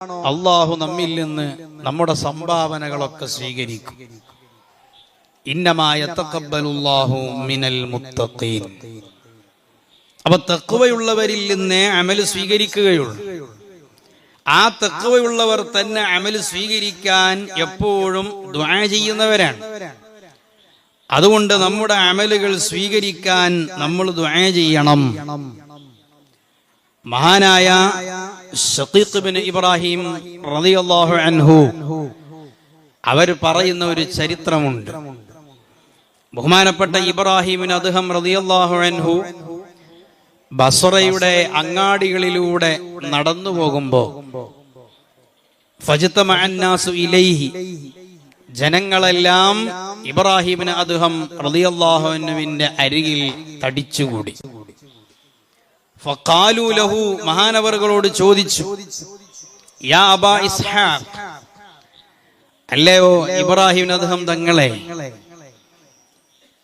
അള്ളാഹു നമ്മിൽ നിന്ന് നമ്മുടെ സംഭാവനകളൊക്കെ സ്വീകരിക്കും. ഇന്നമാ യതഖബ്ബലുല്ലാഹു മിനൽ മുത്തഖീൻ. അപ്പൊ തഖ്വയുള്ളവരിൽ നിന്നേ അമൽ സ്വീകരിക്കുകയുള്ളൂ. ആ തഖ്വയുള്ളവർ തന്നെ അമൽ സ്വീകരിക്കാൻ എപ്പോഴും ദുആ ചെയ്യുന്നവരാണ്. അതുകൊണ്ട് നമ്മുടെ അമലുകൾ സ്വീകരിക്കാൻ നമ്മൾ ദുആ ചെയ്യണം. മഹാനായ ശഖീഖ് ഇബ്നു ഇബ്രാഹിം റളിയല്ലാഹു അൻഹു അവർ പറയുന്ന ഒരു ചരിത്രമുണ്ട്. ബഹുമാനപ്പെട്ട ഇബ്രാഹിമിൻ അദ്ഹം റളിയല്ലാഹു അൻഹു ബസ്റയുടെ അങ്ങാടികളിലൂടെ നടന്നു പോകുമ്പോ ഫജ്തമഅൻ നാസു ഇലൈഹി, ജനങ്ങളെല്ലാം ഇബ്രാഹിമിൻ അദ്ഹം റളിയല്ലാഹു അൻഹുവിന്റെ അരികിൽ തടിച്ചുകൂടി. ഫഖാലു ലഹു, മഹാനവറുകളോട് ചോദിച്ചു, യാ അബാ ഇസ്ഹാഖ്, അല്ലയോ ഇബ്രാഹിം അദ്ഹം തങ്ങളെ,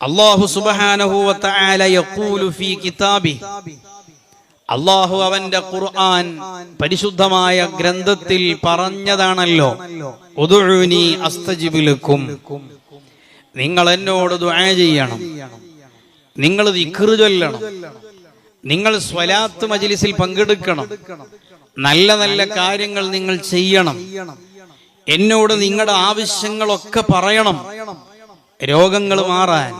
അല്ലാഹു സുബ്ഹാനഹു വ തആല യഖൂലു ഫീ കിതാബിഹി, അല്ലാഹു അവന്റെ ഖുർആൻ പരിശുദ്ധമായ ഗ്രന്ഥത്തിൽ പറഞ്ഞതാണല്ലോ, ഉദ്ഉനി അസ്തജിബ് ലക്കും, നിങ്ങൾ എന്നോട് ദുആ ചെയ്യണം, നിങ്ങൾ ദിക്ർ ചൊല്ലണം, നിങ്ങൾ സ്വലാത്ത് മജ്ലിസിൽ പങ്കെടുക്കണം, നല്ല നല്ല കാര്യങ്ങൾ നിങ്ങൾ ചെയ്യണം, എന്നോട് നിങ്ങളുടെ ആവശ്യങ്ങളൊക്കെ പറയണം, രോഗങ്ങൾ മാറാൻ,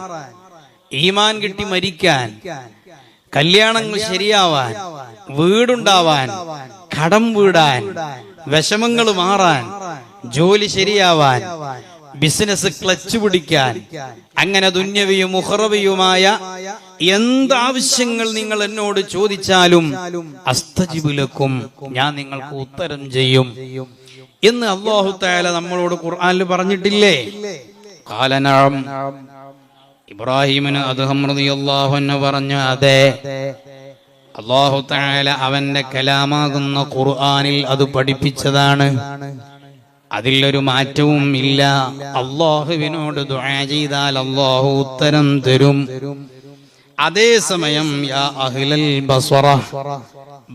ഈമാൻ കിട്ടി മരിക്കാൻ, കല്യാണങ്ങൾ ശരിയാവാൻ, വീടുണ്ടാവാൻ, കടം വീടാൻ, വിഷമങ്ങൾ മാറാൻ, ജോലി ശരിയാവാൻ, ബിസിനസ് ക്ലച്ച് പിടിക്കാൻ, അങ്ങനെ ദുന്യവിയും ഉഖറവിയുമായ എന്താവശ്യങ്ങൾ നിങ്ങൾ എന്നോട് ചോദിച്ചാലും അസ്തജിബ് ലക്കും, ഞാൻ നിങ്ങൾക്ക് ഉത്തരം ചെയ്യും എന്ന് അല്ലാഹു തആല നമ്മളോട് ഖുർആനിൽ പറഞ്ഞിട്ടില്ലേ? ഖാല നഅം. ഇബ്രാഹിമിന് അദ്ഹം റളിയല്ലാഹു അൻഹു പറഞ്ഞു, അതെ, അല്ലാഹു തആല അവന്റെ കലാമാകുന്ന ഖുർആനിൽ അത് പഠിപ്പിച്ചതാണ്, അതിലൊരു മാറ്റവും ഇല്ല. അല്ലാഹുവിനോട് ദുആ ചെയ്താൽ അല്ലാഹു ഉത്തരം തരും. അതേസമയം യാ അഹ്ലൽ ബസ്റ,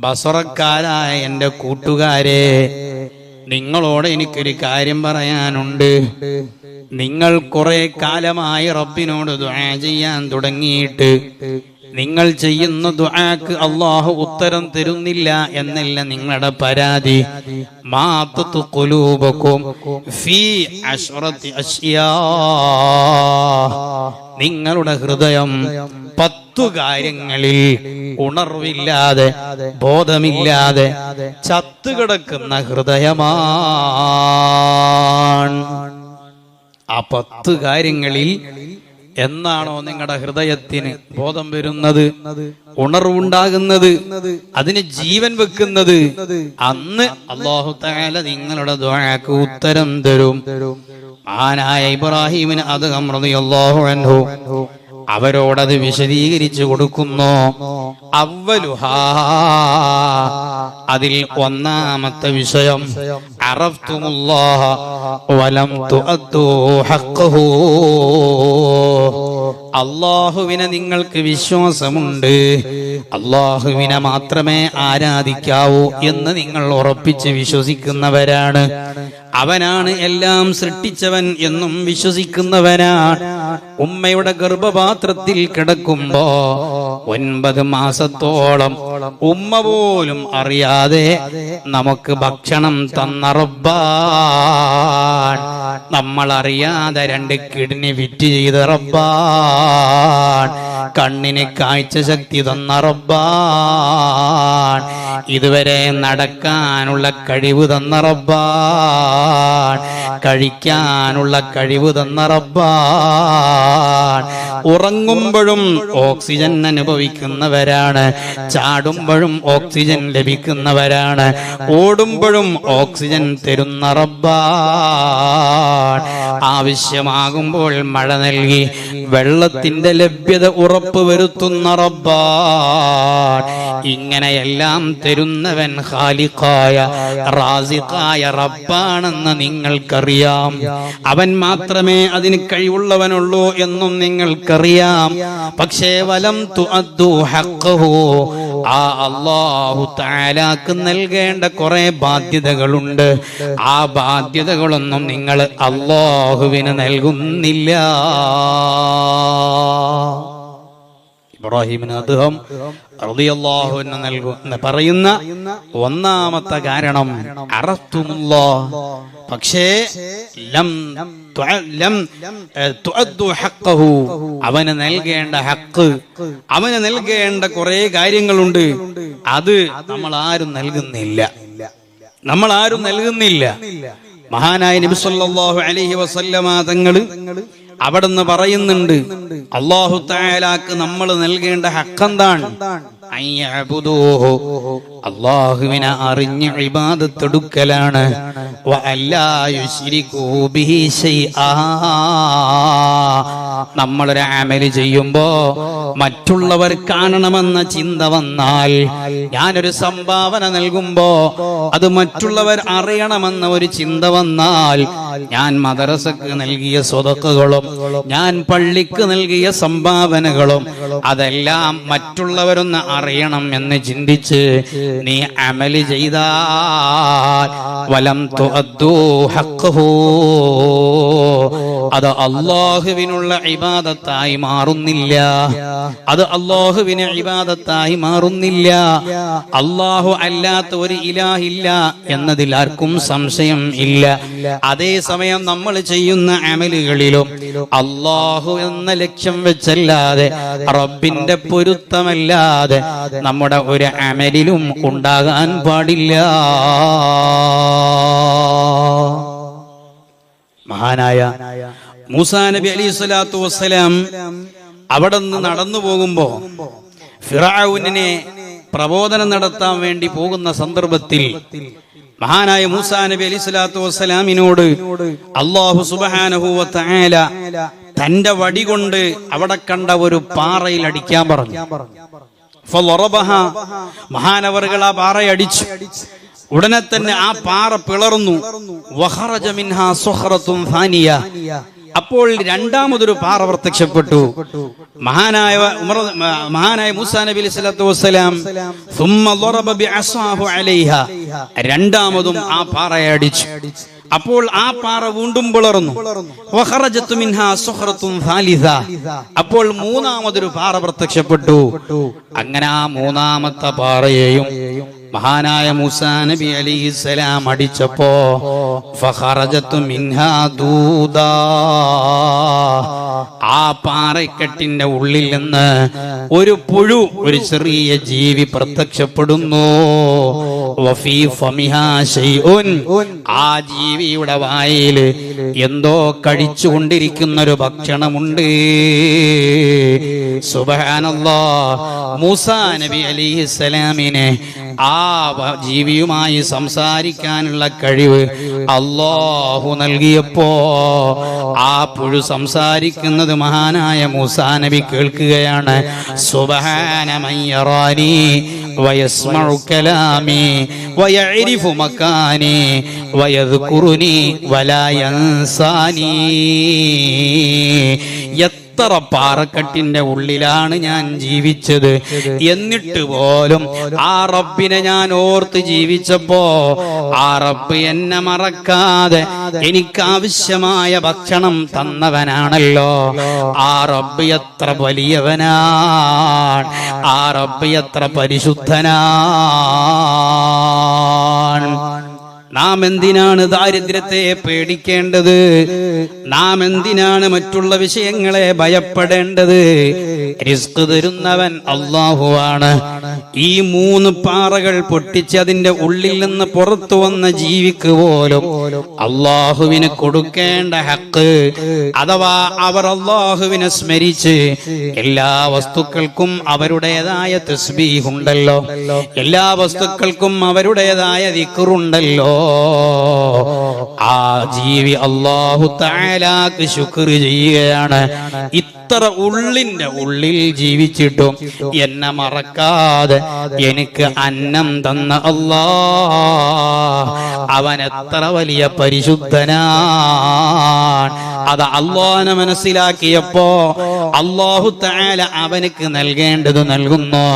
ബസ്റക്കാരായ എന്റെ കൂട്ടുകാരെ, നിങ്ങളോട് എനിക്കൊരു കാര്യം പറയാനുണ്ട്. നിങ്ങൾ കുറെ കാലമായി റബ്ബിനോട് ദുആ ചെയ്യാൻ തുടങ്ങിയിട്ട് നിങ്ങൾ ചെയ്യുന്ന ദുആക്ക് അല്ലാഹു ഉത്തരം തരുന്നില്ല എന്നല്ല നിങ്ങളുടെ പരാതി. മാതതു ഖുലൂബകും ഫീ അശ്റതി അശ്യാ, നിങ്ങളുടെ ഹൃദയം 10 കാര്യങ്ങളിൽ ഉണർവില്ലാതെ ബോധമില്ലാതെ ചത്തുകിടക്കുന്ന ഹൃദയമാണ്. ആ 10 കാര്യങ്ങളിൽ എന്നാണോ നിങ്ങളുടെ ഹൃദയത്തിന് ബോധം വരുന്നത്, ഉണർവുണ്ടാകുന്നത്, അതിന് ജീവൻ വെക്കുന്നത്, അന്ന് അല്ലാഹു തആല നിങ്ങളുടെ ദുആക്ക് ഉത്തരം തരും. മഹാനായ ഇബ്രാഹിമിന് അദ്ഹം റളിയല്ലാഹു അൻഹു അവരോടത് വിശദീകരിച്ചു കൊടുക്കുന്നു. അവ്വലുഹാ, അതിൽ ഒന്നാമത്തെ വിഷയം, അറഫ്തുമുല്ലാഹ വലം തുഅദ്ദൂ ഹഖ്ഖഹു, അല്ലാഹുവിനെ നിങ്ങൾക്ക് വിശ്വാസമുണ്ട്, അല്ലാഹുവിനെ മാത്രമേ ആരാധിക്കാവൂ എന്ന് നിങ്ങൾ ഉറപ്പിച്ച് വിശ്വസിക്കുന്നവരാണ്, അവനാണ് എല്ലാം സൃഷ്ടിച്ചവൻ എന്നും വിശ്വസിക്കുന്നവനാണ്. ഉമ്മയുടെ ഗർഭപാത്രത്തിൽ കിടക്കുമ്പോ 9 മാസത്തോളം ഉമ്മ പോലും അറിയാതെ നമുക്ക് ഭക്ഷണം തന്ന റബ്ബാൻ, നമ്മൾ അറിയാതെ 2 കിഡ്നി വിറ്റ് ചെയ്ത റബ്ബാൻ, കണ്ണിന് കാഴ്ച ശക്തി തന്ന റബ്ബാൻ, ഇതുവരെ നടക്കാനുള്ള കഴിവ് തന്ന റബ്ബാൻ, കഴിക്കാനുള്ള കഴിവ് തന്ന റബ്ബാൻ, ഉറങ്ങുമ്പോഴും ഓക്സിജൻ അനുഭവിക്കുന്നവരാണ്, ചാടുമ്പോഴും ഓക്സിജൻ ലഭിക്കുന്നവരാണ്, ഓടുമ്പോഴും ഓക്സിജൻ തരുന്ന റബ്ബാൻ, ആവശ്യമാകുമ്പോൾ മഴ നൽകി വെള്ളത്തിന്റെ ലഭ്യത ഉറപ്പ് വരുത്തുന്ന റബ്ബാൻ, ഇങ്ങനെയെല്ലാം തരുന്നവൻ ഖാലിഖായ റാസിഖായ റബ്ബാണെന്ന് നിങ്ങൾക്കറിയാം. അവൻ മാത്രമേ അതിന് കഴിവുള്ളവനുള്ളൂ എന്നും നിങ്ങൾക്കറിയാം. പക്ഷേ വലം തുഅദ്ദൂ ഹഖ്ഖഹു, ആ അല്ലാഹു തആലാക്ക് നൽകേണ്ട കുറെ ബാധ്യതകളുണ്ട്. ആ ബാധ്യതകളൊന്നും നിങ്ങൾ അല്ലാഹുവിന് നൽകുന്നില്ല. ഇബ്രാഹിമിന് അദ്ദേഹം റളിയല്ലാഹു അൻഹു നൽകുന്ന പറയുന്ന ഒന്നാമത്തെ കാരണം അറഫ്തുമുല്ലാഹ്, പക്ഷേ ലം തുഅദ്ദു ഹഖ്ഖഹു, അവന് നൽകേണ്ട ഹഖ്, അവന് നൽകേണ്ട കുറെ കാര്യങ്ങളുണ്ട്. അത് നമ്മൾ ആരും നൽകുന്നില്ല. മഹാനായ നബി സല്ലല്ലാഹു അലൈഹി വസല്ലമ തങ്ങൾ അവിടുന്ന് പറയുന്നുണ്ട്, അല്ലാഹു തആലാക്ക് നമ്മൾ നൽകേണ്ട ഹഖെന്താണ്? അയ്യഅബുദൂഹു, അല്ലാഹുവിനെ അറിഞ്ഞ് ഇബാദത്ത് എടുക്കലാണ്. വഅല്ലാ യുശ്രികൂ ബിഹി ശൈആ, നമ്മളൊരു അമൽ ചെയ്യുമ്പോ മറ്റുള്ളവർ കാണണമെന്ന ചിന്ത വന്നാൽ, ഞാനൊരു സംഭാവന നൽകുമ്പോ അത് മറ്റുള്ളവർ അറിയണമെന്ന ഒരു ചിന്ത വന്നാൽ, ഞാൻ മദ്രസക്ക് നൽകിയ സ്വതക്കകളും ഞാൻ പള്ളിക്ക് നൽകിയ സംഭാവനകളും അതെല്ലാം മറ്റുള്ളവരൊന്ന് അറിയണം എന്ന് ചിന്തിച്ച് നീ അമൽ ചെയ്താൽ വലം തുഅദ്ദൂ ഹഖ്ഖഹു, അത് അല്ലാഹുവിനുള്ള ഇബാദത്തായി മാറുന്നില്ല. അത് അല്ലാഹുവിനെ ഇബാദത്തായി മാറുന്നില്ല. അല്ലാഹു അല്ലാത്ത ഒരു ഇലാഹില്ല എന്നതിൽ ആർക്കും സംശയം ഇല്ല. അതേസമയം നമ്മൾ ചെയ്യുന്ന അമലുകളിലും അല്ലാഹു എന്ന ലക്ഷ്യം വെച്ചല്ലാതെ, റബ്ബിന്റെ പൊരുത്തമല്ലാതെ നമ്മുടെ ഒരു അമലിലും ഉണ്ടാകാൻ പാടില്ല. മഹാനായ മൂസാ നബി അലൈഹി സ്വലാത്തു വസ്സലാം അവിടെ നിന്ന് നടന്നു പോകുമ്പോ ഫിറഔനിനെ പ്രബോധനം നടത്താൻ വേണ്ടി പോകുന്ന സന്ദർഭത്തിൽ മഹാനായ മൂസാ നബി അലൈഹി സ്വലാത്തു വസ്സലാമിനോട് അല്ലാഹു സുബ്ഹാനഹു വ തആല തന്റെ വടി കൊണ്ട് അവിടെ കണ്ട ഒരു പാറയിൽ അടിക്കാൻ പറഞ്ഞു. മഹാനവറുകൾ ആ പാറയെ അടിച്ചു. ഉടനെ തന്നെ ആ പാറ പിളർന്നു. വഖറജ മിൻഹാ സുഖറത്തുൻ സാനിയ, അപ്പോൾ രണ്ടാമതൊരു പാറ പ്രത്യക്ഷപ്പെട്ടു. മഹാനായ മൂസാ നബി അലൈഹി സ്വലാത്തു വസ്സലാം സുമ്മ ളറബ ബിഅസാഹു അലൈഹാ, രണ്ടാമതും ആ പാറയെ അടിച്ചു. അപ്പോൾ ആ പാറ വീണ്ടും പിളർന്നു. വഖറജത് മിൻഹാ സുഖറത്തുൻ സാലിസ, അപ്പോൾ മൂന്നാമതൊരു പാറ പ്രത്യക്ഷപ്പെട്ടു. അങ്ങനെ ആ മൂന്നാമത്തെ പാറയെയും മഹാനായ മൂസാ നബി അലൈഹിസ്സലാം അടിച്ചപ്പോ ഫഖറജതു മിൻഹാ ദൂദാ, ആ പാറക്കെട്ടിന്റെ ഉള്ളിൽ നിന്ന് ഒരു പുഴു, ഒരു ചെറിയ ജീവി പ്രത്യക്ഷപ്പെടുന്നു. വഫീ ഫമിഹാ ശൈഉൻ, ആ ജീവിയുടെ വായിൽ എന്തോ കഴിച്ചുകൊണ്ടിരിക്കുന്ന ഒരു ഭക്ഷണമുണ്ട്. സുബ്ഹാനല്ലാഹ്, മൂസാ നബി അലൈഹിസ്സലാമിനെ ആ ജീവിയുമായി സംസാരിക്കാനുള്ള കഴിവ് അല്ലാഹു നൽകിയപ്പോ ആ പുഴു സംസാരിക്കുന്നത് മഹാനായ മൂസാ നബി കേൾക്കുകയാണ്. സുബ്ഹാന മൻ യറാനി വയസ്മഉ കലാമി വയഅരിഫു മകാനി വയദ്കുറുനി വലാ യൻസാനി. എത്ര പാറക്കെട്ടിന്റെ ഉള്ളിലാണ് ഞാൻ ജീവിച്ചത്, എന്നിട്ട് പോലും ആ റബ്ബിനെ ഞാൻ ഓർത്ത് ജീവിച്ചപ്പോ ആ റബ്ബ് എന്നെ മറക്കാതെ എനിക്കാവശ്യമായ ഭക്ഷണം തന്നവനാണല്ലോ. ആ റബ്ബ് എത്ര വലിയവനാണ്, ആ റബ്ബ് എത്ര പരിശുദ്ധനാണ്. നാം എന്തിനാണ് ദാരിദ്ര്യത്തെ പേടിക്കേണ്ടത്? നാം എന്തിനാണ് മറ്റുള്ള വിഷയങ്ങളെ ഭയപ്പെടേണ്ടത്? റിസ്ക് തരുന്നവൻ അല്ലാഹുവാണ്. ഈ മൂന്ന് പാറകൾ പൊട്ടിച്ച് അതിന്റെ ഉള്ളിൽ നിന്ന് പുറത്തു വന്ന ജീവിക്ക് പോലും അല്ലാഹുവിന് കൊടുക്കേണ്ട ഹക്ക്, അഥവാ അവർ അല്ലാഹുവിനെ സ്മരിച്ച്, എല്ലാ വസ്തുക്കൾക്കും അവരുടേതായ തസ്ബീഹ് ഉണ്ടല്ലോ, എല്ലാ വസ്തുക്കൾക്കും അവരുടേതായ ദിക്റുണ്ടല്ലോ. ആ ജീവി അല്ലാഹു തആലാക്ക് ശുക്ർ ചെയ്യുകയാണ്. ഇത്ര ഉള്ളിന്റെ ഉള്ളിൽ ജീവിച്ചിട്ടും എന്നെ മറക്കാതെ എനിക്ക് അന്നം തന്ന അല്ലാഹ്, അവൻ എത്ര വലിയ പരിശുദ്ധനാണ്. അത് അല്ലാഹുവിനെ മനസ്സിലാക്കിയപ്പോ അല്ലാഹു തആല അവനക്ക് നൽകേണ്ടത് നൽകുന്നു.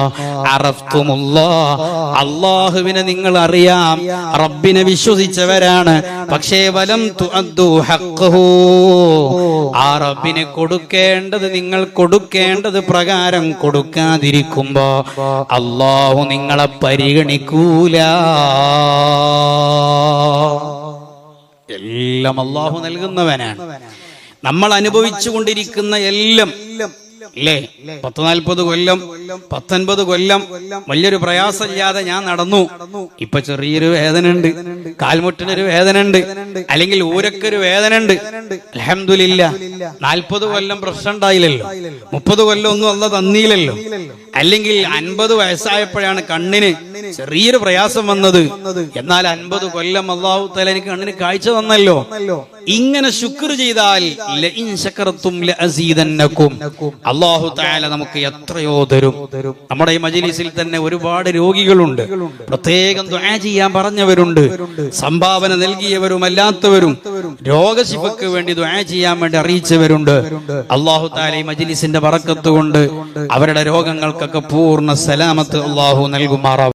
അറഫ്തുമുല്ലാഹ്, അല്ലാഹുവിനെ നിങ്ങൾ അറിയാം, റബ്ബിനെ വിശ്വസിച്ചവരാണ്. പക്ഷേ വലം തുഅദ്ദു ഹഖ്ഖഹു, ആ റബ്ബിനെ കൊടുക്കേണ്ടത് നിങ്ങൾ കൊടുക്കേണ്ടത് പ്രകാരം കൊടുക്കാതിരിക്കുമ്പോ അല്ലാഹു നിങ്ങളെ പരിഗണിക്കൂല. എല്ലാം അല്ലാഹു നൽകുന്നവനാണ്. നമ്മൾ അനുഭവിച്ചു കൊണ്ടിരിക്കുന്ന എല്ലാം അല്ലേ, 40 കൊല്ലം 19 കൊല്ലം വലിയൊരു പ്രയാസമില്ലാതെ ഞാൻ നടന്നു. ഇപ്പൊ ചെറിയൊരു വേദന ഉണ്ട്, കാൽമുട്ടിനൊരു വേദന ഉണ്ട്, അല്ലെങ്കിൽ ഊരക്കൊരു വേദന ഉണ്ട്. അൽഹംദുലില്ലാ 40 കൊല്ലം പ്രശ്നം ഉണ്ടായില്ലല്ലോ, 30 കൊല്ലം ഒന്നും അല്ലാഹു തന്നില്ലല്ലോ. അല്ലെങ്കിൽ 50 വയസ്സായപ്പോഴാണ് കണ്ണിന് ചെറിയൊരു പ്രയാസം വന്നത്. എന്നാൽ 50 കൊല്ലം അല്ലാഹു തആല എനിക്ക് കണ്ണിന് കാഴ്ച തന്നല്ലോ. ഇങ്ങനെ ശുക്ർ ചെയ്താൽ ലഇൻ ശകർതും ലഅസീദന്നകും, അല്ലാഹു തആല നമുക്ക് എത്രയോ തരും. നമ്മുടെ ഈ മജ്‌ലിസിൽ തന്നെ ഒരുപാട് രോഗികളുണ്ട്, പ്രത്യേകം ദുആ ചെയ്യാൻ പറഞ്ഞവരുണ്ട്, സംഭാവന നൽകിയവരും അല്ലാത്തവരും രോഗശിഫയ്ക്ക് വേണ്ടി ദുആ ചെയ്യാൻ വേണ്ടി അറിയിച്ചവരുണ്ട്. അല്ലാഹു തആല ഈ മജ്‌ലിസിന്റെ ബറക്കത്ത് കൊണ്ട് അവരുടെ രോഗങ്ങൾക്കൊക്കെ പൂർണ്ണ സലാമത്ത് അല്ലാഹു നൽകുമാറാവട്ടെ.